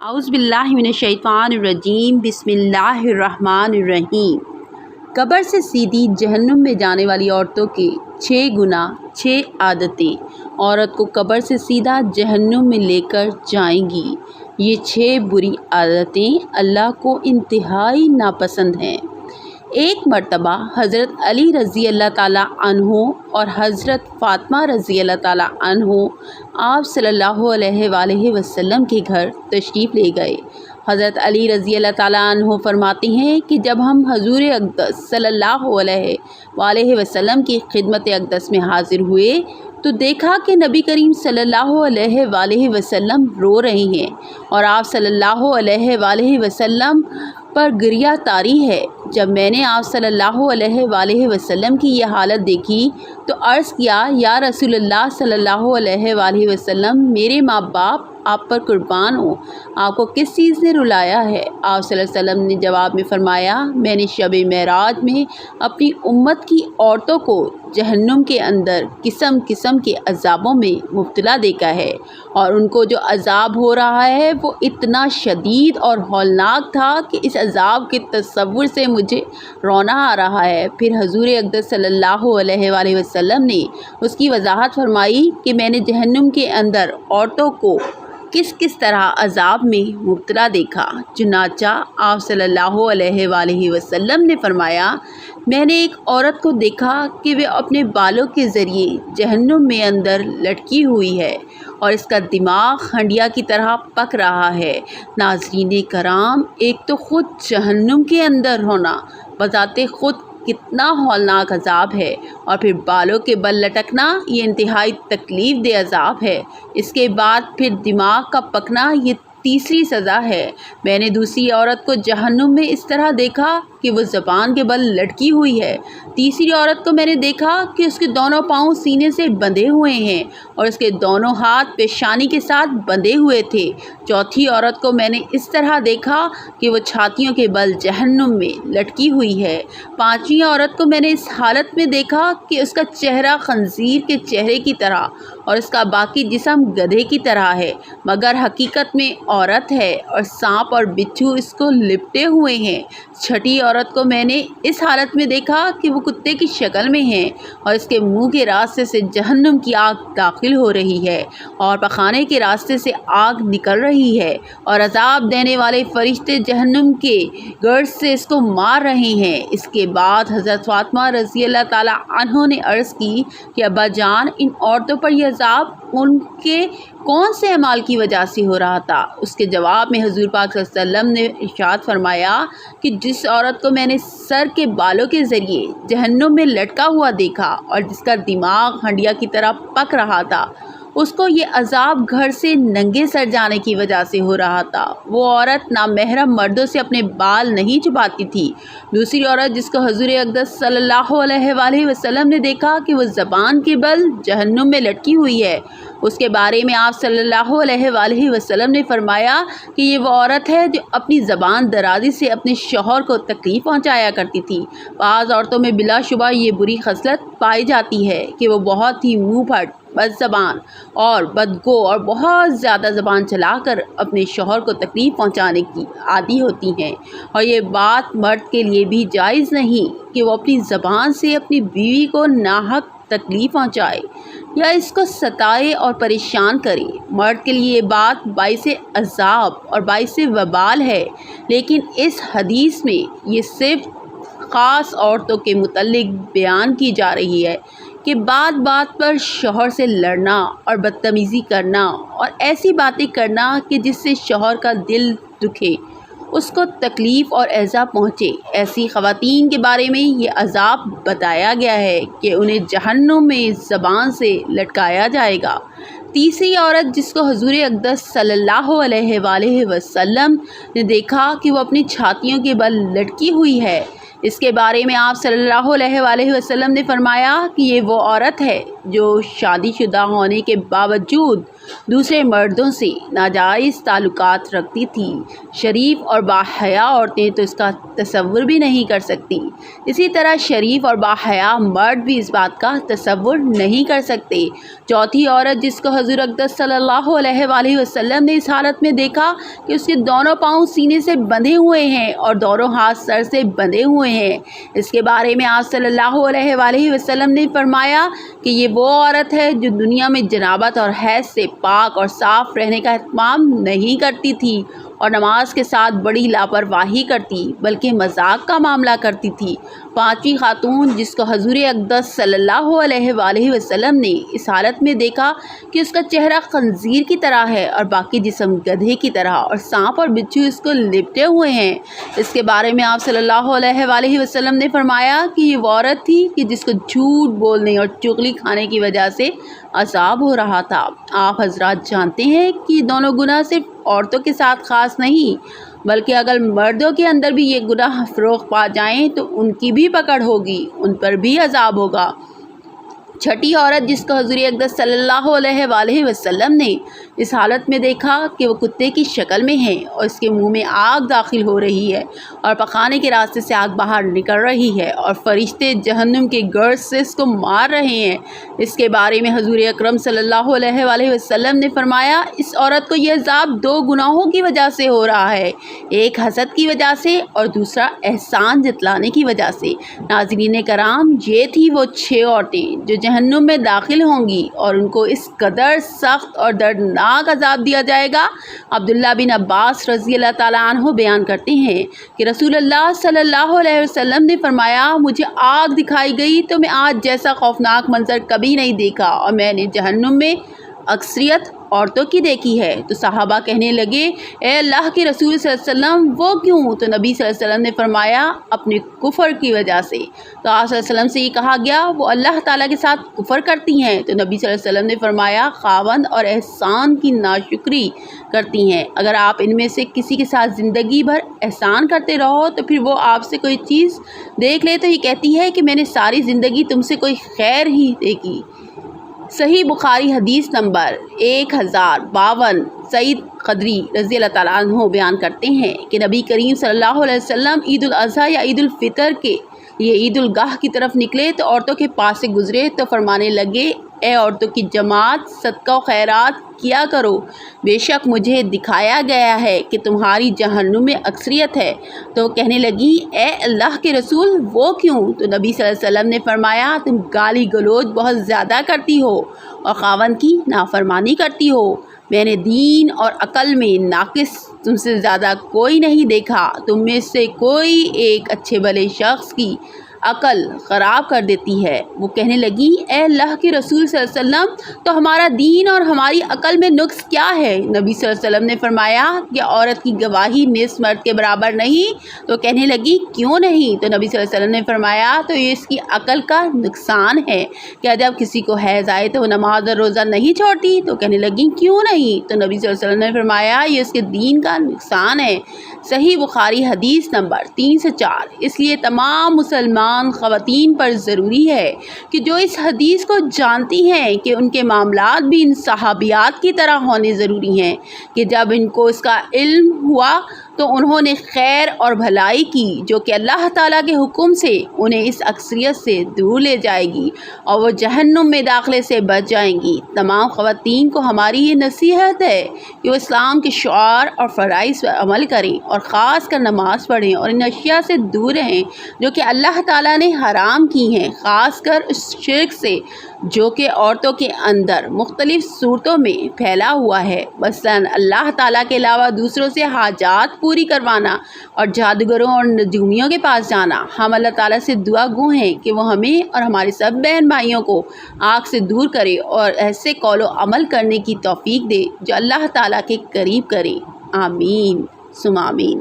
اعوذ باللہ من الشیطان الرجیم بسم اللہ الرحمن الرحیم۔ قبر سے سیدھی جہنم میں جانے والی عورتوں کے 6 گناہ 6 عادتیں عورت کو قبر سے سیدھا جہنم میں لے کر جائیں گی۔ یہ 6 بری عادتیں اللہ کو انتہائی ناپسند ہیں۔ ایک مرتبہ حضرت علی رضی اللہ تعالیٰ عنہ اور حضرت فاطمہ رضی اللہ تعالیٰ عنہ آپ صلی اللہ علیہ وآلہ وسلم کے گھر تشریف لے گئے۔ حضرت علی رضی اللہ تعالیٰ عنہ فرماتے ہیں کہ جب ہم حضور اقدس صلی اللہ علیہ وآلہ وسلم کی خدمت اقدس میں حاضر ہوئے تو دیکھا کہ نبی کریم صلی اللہ علیہ وآلہ وسلم رو رہے ہیں اور آپ صلی اللہ علیہ وآلہ وسلم پر گریہ طاری ہے۔ جب میں نے آپ صلی اللہ علیہ وآلہ وسلم کی یہ حالت دیکھی تو عرض کیا، یا رسول اللہ صلی اللہ علیہ وآلہ وسلم، میرے ماں باپ آپ پر قربان ہوں، آپ کو کس چیز نے رلایا ہے؟ آپ صلی اللہ علیہ وسلم نے جواب میں فرمایا، میں نے شب معراج میں اپنی امت کی عورتوں کو جہنم کے اندر قسم قسم کے عذابوں میں مبتلا دیکھا ہے، اور ان کو جو عذاب ہو رہا ہے وہ اتنا شدید اور ہولناک تھا کہ اس عذاب کے تصور سے مجھے رونا آ رہا ہے۔ پھر حضور اقدس صلی اللہ علیہ وآلہ وسلم نے اس کی وضاحت فرمائی کہ میں نے جہنم کے اندر عورتوں کو کس طرح عذاب میں مبتلا دیکھا۔ چنانچہ آپ صلی اللہ علیہ وآلہ وسلم نے فرمایا، میں نے ایک عورت کو دیکھا کہ وہ اپنے بالوں کے ذریعے جہنم میں اندر لٹکی ہوئی ہے اور اس کا دماغ ہنڈیا کی طرح پک رہا ہے۔ ناظرین کرام، ایک تو خود جہنم کے اندر ہونا بذات خود کتنا ہولناک عذاب ہے، اور پھر بالوں کے بل لٹکنا یہ انتہائی تکلیف دہ عذاب ہے۔ اس کے بعد پھر دماغ کا پکنا یہ تیسری سزا ہے۔ میں نے دوسری عورت کو جہنم میں اس طرح دیکھا کہ وہ زبان کے بل لٹکی ہوئی ہے۔ تیسری عورت کو میں نے دیکھا کہ اس کے دونوں پاؤں سینے سے بندھے ہوئے ہیں اور اس کے دونوں ہاتھ پیشانی کے ساتھ بندھے ہوئے تھے۔ چوتھی عورت کو میں نے اس طرح دیکھا کہ وہ چھاتیوں کے بل جہنم میں لٹکی ہوئی ہے۔ پانچویں عورت کو میں نے اس حالت میں دیکھا کہ اس کا چہرہ خنزیر کے چہرے کی طرح اور اس کا باقی جسم گدھے کی طرح ہے، مگر حقیقت میں عورت ہے، اور سانپ اور بچھو اس کو لپٹے ہوئے ہیں۔ چھٹی عورت کو میں نے اس حالت میں دیکھا کہ وہ کتے کی شکل میں ہے اور اس کے منہ کے راستے سے جہنم کی آگ داخل ہو رہی ہے اور پخانے کے راستے سے آگ نکل رہی ہے، اور عذاب دینے والے فرشتے جہنم کے گرد سے اس کو مار رہے ہیں۔ اس کے بعد حضرت فاطمہ رضی اللہ تعالیٰ عنہ نے عرض کی کہ ابا جان، ان عورتوں پر یہ عذاب ان کے کون سے اعمال کی وجہ سے ہو رہا تھا؟ اس کے جواب میں حضور پاک صلی اللہ علیہ وسلم نے ارشاد فرمایا کہ جس عورت کو میں نے سر کے بالوں کے ذریعے جہنم میں لٹکا ہوا دیکھا اور جس کا دماغ ہنڈیا کی طرح پک رہا تھا، اس کو یہ عذاب گھر سے ننگے سر جانے کی وجہ سے ہو رہا تھا۔ وہ عورت نامحرم مردوں سے اپنے بال نہیں چھپاتی تھی۔ دوسری عورت جس کو حضور اقدس صلی اللہ علیہ وآلہ وسلم نے دیکھا کہ وہ زبان کے بل جہنم میں لٹکی ہوئی ہے، اس کے بارے میں آپ صلی اللہ علیہ وآلہ وسلم نے فرمایا کہ یہ وہ عورت ہے جو اپنی زبان درازی سے اپنے شوہر کو تکلیف پہنچایا کرتی تھی۔ بعض عورتوں میں بلا شبہ یہ بری خصلت پائی جاتی ہے کہ وہ بہت ہی منہ پھٹ، بد زبان اور بدگو اور بہت زیادہ زبان چلا کر اپنے شوہر کو تکلیف پہنچانے کی عادی ہوتی ہیں، اور یہ بات مرد کے لیے بھی جائز نہیں کہ وہ اپنی زبان سے اپنی بیوی کو ناحق تکلیف پہنچائے یا اس کو ستائے اور پریشان کرے۔ مرد کے لیے یہ بات باعث عذاب اور باعث وبال ہے، لیکن اس حدیث میں یہ صرف خاص عورتوں کے متعلق بیان کی جا رہی ہے کہ بات بات پر شوہر سے لڑنا اور بدتمیزی کرنا اور ایسی باتیں کرنا کہ جس سے شوہر کا دل دکھے، اس کو تکلیف اور ایذا پہنچے، ایسی خواتین کے بارے میں یہ عذاب بتایا گیا ہے کہ انہیں جہنم میں زبان سے لٹکایا جائے گا۔ تیسری عورت جس کو حضور اقدس صلی اللہ علیہ وآلہ وسلم نے دیکھا کہ وہ اپنی چھاتیوں کے بل لٹکی ہوئی ہے، اس کے بارے میں آپ صلی اللہ علیہ وآلہ وسلم نے فرمایا کہ یہ وہ عورت ہے جو شادی شدہ ہونے کے باوجود دوسرے مردوں سے ناجائز تعلقات رکھتی تھی۔ شریف اور باحیا عورتیں تو اس کا تصور بھی نہیں کر سکتی، اسی طرح شریف اور باحیا مرد بھی اس بات کا تصور نہیں کر سکتے۔ چوتھی عورت جس کو حضور اقدس صلی اللہ علیہ وآلہ وسلم نے اس حالت میں دیکھا کہ اس کے دونوں پاؤں سینے سے بندھے ہوئے ہیں اور دونوں ہاتھ سر سے بندھے ہوئے ہیں، اس کے بارے میں آپ صلی اللہ علیہ وآلہ وسلم نے فرمایا کہ یہ وہ عورت ہے جو دنیا میں جنابت اور حیض سے پاک اور صاف رہنے کا اہتمام نہیں کرتی تھی اور نماز کے ساتھ بڑی لاپرواہی کرتی بلکہ مذاق کا معاملہ کرتی تھی۔ پانچویں خاتون جس کو حضور اقدس صلی اللہ علیہ وآلہ وسلم نے اس حالت میں دیکھا کہ اس کا چہرہ خنزیر کی طرح ہے اور باقی جسم گدھے کی طرح اور سانپ اور بچھو اس کو لپٹے ہوئے ہیں، اس کے بارے میں آپ صلی اللہ علیہ وآلہ وسلم نے فرمایا کہ یہ وہ عورت تھی کہ جس کو جھوٹ بولنے اور چغلی کھانے کی وجہ سے عذاب ہو رہا تھا۔ آپ حضرات جانتے ہیں کہ یہ دونوں گناہ صرف عورتوں کے ساتھ خاص نہیں بلکہ اگر مردوں کے اندر بھی یہ گناہ فروغ پا جائیں تو ان کی بھی پکڑ ہوگی، ان پر بھی عذاب ہوگا۔ چھٹی عورت جس کو حضور اقدس صلی اللہ علیہ وآلہ وسلم نے اس حالت میں دیکھا کہ وہ کتے کی شکل میں ہے اور اس کے منہ میں آگ داخل ہو رہی ہے اور پخانے کے راستے سے آگ باہر نکل رہی ہے اور فرشتے جہنم کے گرد سے اس کو مار رہے ہیں، اس کے بارے میں حضور اکرم صلی اللہ علیہ وآلہ وسلم نے فرمایا اس عورت کو یہ عذاب دو گناہوں کی وجہ سے ہو رہا ہے، ایک حسد کی وجہ سے اور دوسرا احسان جتلانے کی وجہ سے۔ ناظرین کرام، یہ تھی وہ 6 عورتیں جو جہنم میں داخل ہوں گی اور ان کو اس قدر سخت اور دردناک عذاب دیا جائے گا۔ عبداللہ بن عباس رضی اللہ تعالیٰ عنہ بیان کرتے ہیں کہ رسول اللہ صلی اللہ علیہ وسلم نے فرمایا مجھے آگ دکھائی گئی تو میں آج جیسا خوفناک منظر کبھی نہیں دیکھا اور میں نے جہنم میں اکثریت عورتوں کی دیکھی ہے۔ تو صحابہ کہنے لگے اے اللہ کے رسول صلی اللہ علیہ وسلم وہ کیوں؟ تو نبی صلی اللہ علیہ وسلم نے فرمایا اپنے کفر کی وجہ سے۔ تو آپ صلی اللہ علیہ وسلم سے یہ کہا گیا وہ اللہ تعالیٰ کے ساتھ کفر کرتی ہیں؟ تو نبی صلی اللہ علیہ وسلم نے فرمایا خاوند اور احسان کی ناشکری کرتی ہیں۔ اگر آپ ان میں سے کسی کے ساتھ زندگی بھر احسان کرتے رہو تو پھر وہ آپ سے کوئی چیز دیکھ لے تو یہ کہتی ہے کہ میں نے ساری زندگی تم سے کوئی خیر ہی دیکھی۔ صحیح بخاری حدیث نمبر 1052۔ سعید خدری رضی اللہ تعالیٰ عنہ بیان کرتے ہیں کہ نبی کریم صلی اللہ علیہ وسلم عید الاضحیٰ یا عید الفطر کے لیے عید الگاہ کی طرف نکلے تو عورتوں کے پاس سے گزرے تو فرمانے لگے اے عورتوں کی جماعت صدقہ و خیرات کیا کرو، بے شک مجھے دکھایا گیا ہے کہ تمہاری جہنم میں اکثریت ہے۔ تو کہنے لگی اے اللہ کے رسول وہ کیوں؟ تو نبی صلی اللہ علیہ وسلم نے فرمایا تم گالی گلوچ بہت زیادہ کرتی ہو اور خاوند کی نافرمانی کرتی ہو، میں نے دین اور عقل میں ناقص تم سے زیادہ کوئی نہیں دیکھا، تم میں سے کوئی ایک اچھے بھلے شخص کی عقل خراب کر دیتی ہے۔ وہ کہنے لگی اے اللہ کے رسول صلی اللہ علیہ وسلم تو ہمارا دین اور ہماری عقل میں نقص کیا ہے؟ نبی صلی اللہ علیہ وسلم نے فرمایا کہ عورت کی گواہی نصف مرد کے برابر نہیں۔ تو کہنے لگی کیوں نہیں؟ تو نبی صلی اللہ علیہ وسلم نے فرمایا تو یہ اس کی عقل کا نقصان ہے، کیا جب کسی کو حیض آئے تو وہ نماز اور روزہ نہیں چھوڑتی؟ تو کہنے لگی کیوں نہیں؟ تو نبی صلی اللہ علیہ وسلم نے فرمایا یہ اس کے دین کا نقصان ہے۔ صحیح بخاری حدیث نمبر 3 سے 4۔ اس لیے تمام مسلمان خواتین پر ضروری ہے کہ جو اس حدیث کو جانتی ہیں کہ ان کے معاملات بھی ان صحابیات کی طرح ہونے ضروری ہیں کہ جب ان کو اس کا علم ہوا تو انہوں نے خیر اور بھلائی کی جو کہ اللہ تعالیٰ کے حکم سے انہیں اس اکثریت سے دور لے جائے گی اور وہ جہنم میں داخلے سے بچ جائیں گی۔ تمام خواتین کو ہماری یہ نصیحت ہے کہ وہ اسلام کے شعار اور فرائض پر عمل کریں اور خاص کر نماز پڑھیں اور ان اشیاء سے دور رہیں جو کہ اللہ تعالیٰ نے حرام کی ہیں، خاص کر اس شرک سے جو کہ عورتوں کے اندر مختلف صورتوں میں پھیلا ہوا ہے، مثلاً اللہ تعالیٰ کے علاوہ دوسروں سے حاجات پوری کروانا اور جادوگروں اور نجومیوں کے پاس جانا۔ ہم اللہ تعالیٰ سے دعا گو ہیں کہ وہ ہمیں اور ہمارے سب بہن بھائیوں کو آگ سے دور کرے اور ایسے قول و عمل کرنے کی توفیق دے جو اللہ تعالیٰ کے قریب کرے۔ آمین ثم آمین۔